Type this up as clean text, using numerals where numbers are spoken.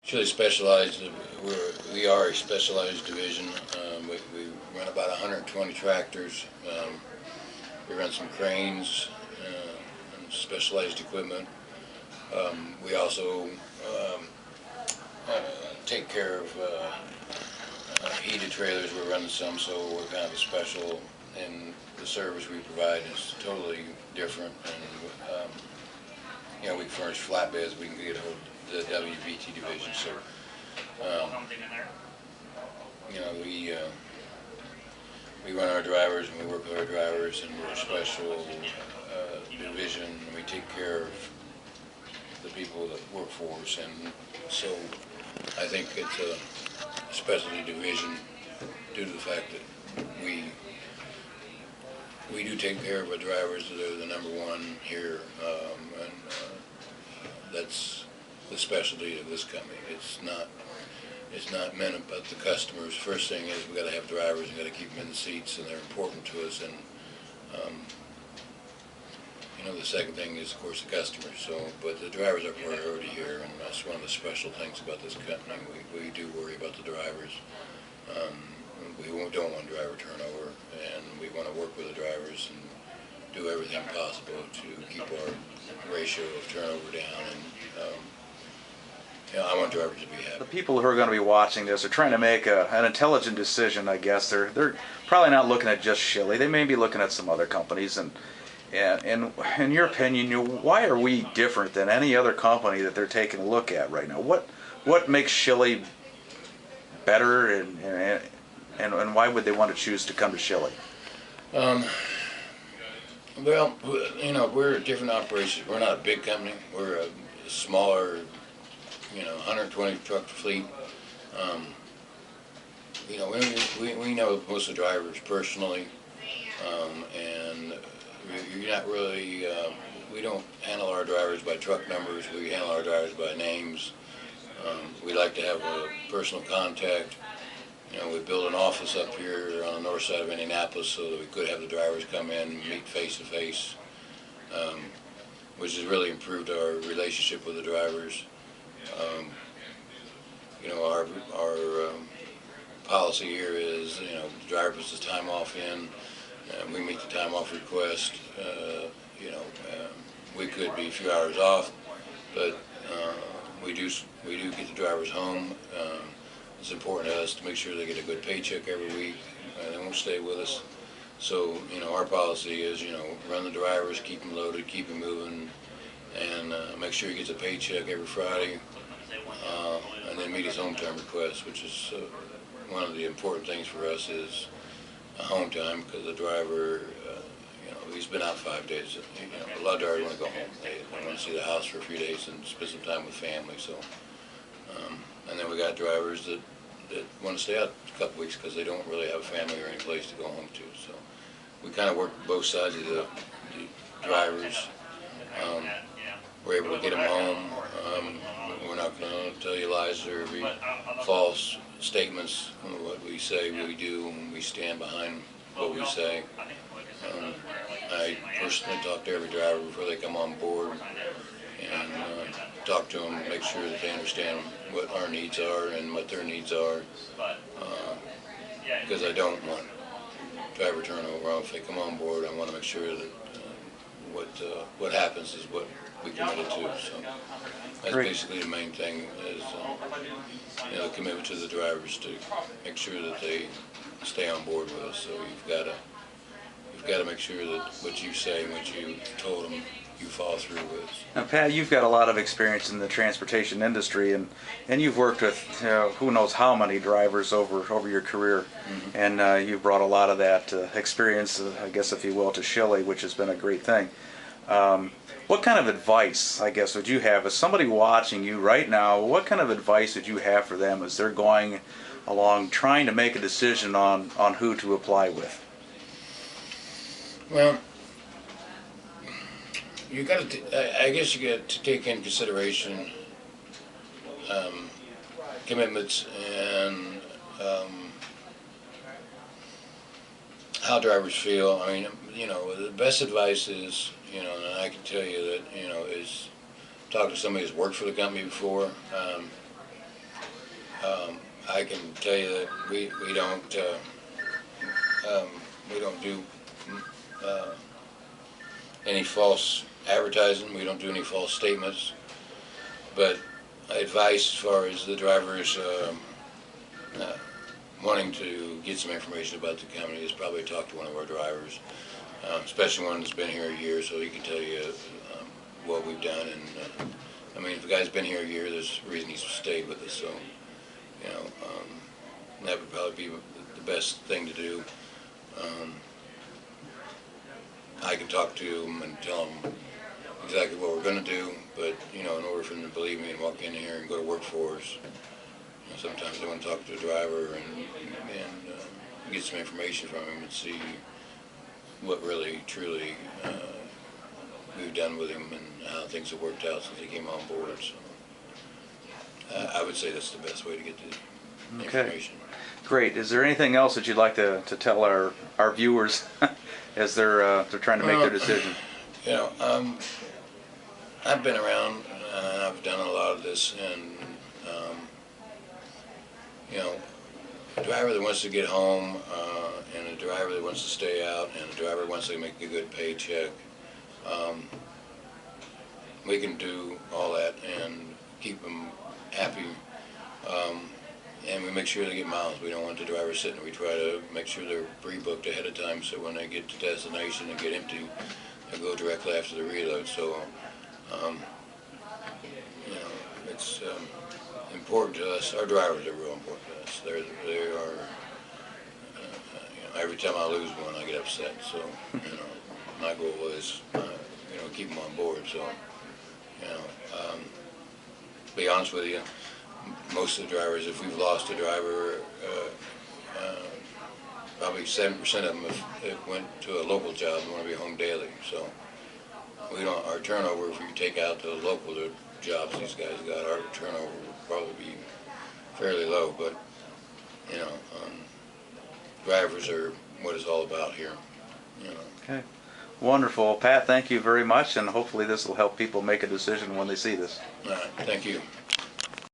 Chili specialized. We are a specialized division. We run about 120 tractors. We run some cranes and specialized equipment. We also take care of heated trailers. We're running some, so we're kind of a special, and the service we provide is totally different. And you know, we furnish flatbeds. We can get the WVT division. So you know, we run our drivers and we work with our drivers, and we're a special division. And we take care of the people that work for us, and so I think it's a specialty division due to the fact that we do take care of our drivers. They're the number one here, and that's the specialty of this company. It's not meant about the customers. First thing is we got to have drivers. We got to keep them in the seats, and they're important to us. And you know, the second thing is, of course, the customers. So, but the drivers are priority here, and that's one of the special things about this company. We do worry about the drivers. We don't want driver turnover, and we want to work with the drivers and do everything possible to keep our ratio of turnover down. And you know, I want drivers to be happy. The people who are going to be watching this are trying to make an intelligent decision, I guess. They're probably not looking at just Schilli. They may be looking at some other companies. And in your opinion, why are we different than any other company that they're taking a look at right now? What makes Schilli better, and why would they want to choose to come to Schilli? Well, you know, we're a different operation. We're not a big company. We're a smaller, you know, 120 truck fleet. You know, we know most of the drivers personally, and you're not really, we don't handle our drivers by truck numbers. We handle our drivers by names. We like to have a personal contact. You know, we built an office up here on the north side of Indianapolis so that we could have the drivers come in and meet face to face, which has really improved our relationship with the drivers. You know, our policy here is, you know, the driver puts his time off in, we meet the time off request. You know, we could be a few hours off, but we do get the drivers home. It's important to us to make sure they get a good paycheck every week. They won't stay with us. So, you know, our policy is, you know, run the drivers, keep them loaded, keep them moving, and make sure he gets a paycheck every Friday, and then meet his home time request, which is one of the important things for us is home time, because the driver, you know, he's been out 5 days. You know, a lot of drivers want to go home. They want to see the house for a few days and spend some time with family. So, and then we got drivers that want to stay out a couple weeks because they don't really have a family or any place to go home to. So we kind of work both sides of the drivers. We're able to get them home. We're not going to tell you lies or be false statements. What we say, we do, and we stand behind what we say. I personally talk to every driver before they come on board, and talk to them, make sure that they understand what our needs are and what their needs are, because I don't want driver turnover. If they come on board, I want to make sure that what happens is what we committed to. So that's basically the main thing is you know, the commitment to the drivers to make sure that they stay on board with us. So you've got to make sure that what you say and what you told them, you follow through with. Now, Pat, you've got a lot of experience in the transportation industry, and you've worked with who knows how many drivers over your career, and you've brought a lot of that experience, I guess, if you will, to Schilli, which has been a great thing. What kind of advice, I guess, would you have as somebody watching you right now? What kind of advice would you have for them as they're going along trying to make a decision on who to apply with? Well, you got to. I guess you got to take in consideration commitments and how drivers feel. I mean, you know, the best advice is, you know, and I can tell you that, you know, is talk to somebody who's worked for the company before. I can tell you that we don't do any false advertising. We don't do any false statements. But advice as far as the drivers wanting to get some information about the company is probably talk to one of our drivers, especially one that's been here a year, so he can tell you what we've done. And I mean, if a guy's been here a year, there's a reason he's stayed with us. So, you know, that would probably be the best thing to do. I can talk to him and tell him exactly what we're going to do, but you know, in order for them to believe me and walk in here and go to work for us, you know, sometimes they want to talk to the driver and get some information from him and see what really, truly we've done with him and how things have worked out since he came on board. So I would say that's the best way to get the information. Great. Is there anything else that you'd like to tell our viewers as they're trying to make their decision? You know, I've been around and I've done a lot of this, and you know, a driver that wants to get home and a driver that wants to stay out and a driver that wants to make a good paycheck, we can do all that and keep them happy. And we make sure they get miles. We don't want the driver sitting. We try to make sure they're pre-booked ahead of time, so when they get to destination and get empty, they go directly after the reload. So, you know, it's important to us. Our drivers are real important to us. They are. You know, every time I lose one, I get upset. So, you know, my goal is, you know, keep them on board. So, you know, to be honest with you, most of the drivers, if we've lost a driver, probably 70% of them have went to a local job and want to be home daily. So we don't. Our turnover, if you take out the local jobs these guys got, our turnover would probably be fairly low. But you know, drivers are what it's all about here. You know. Okay. Wonderful. Pat, thank you very much, and hopefully this will help people make a decision when they see this. All right. Thank you.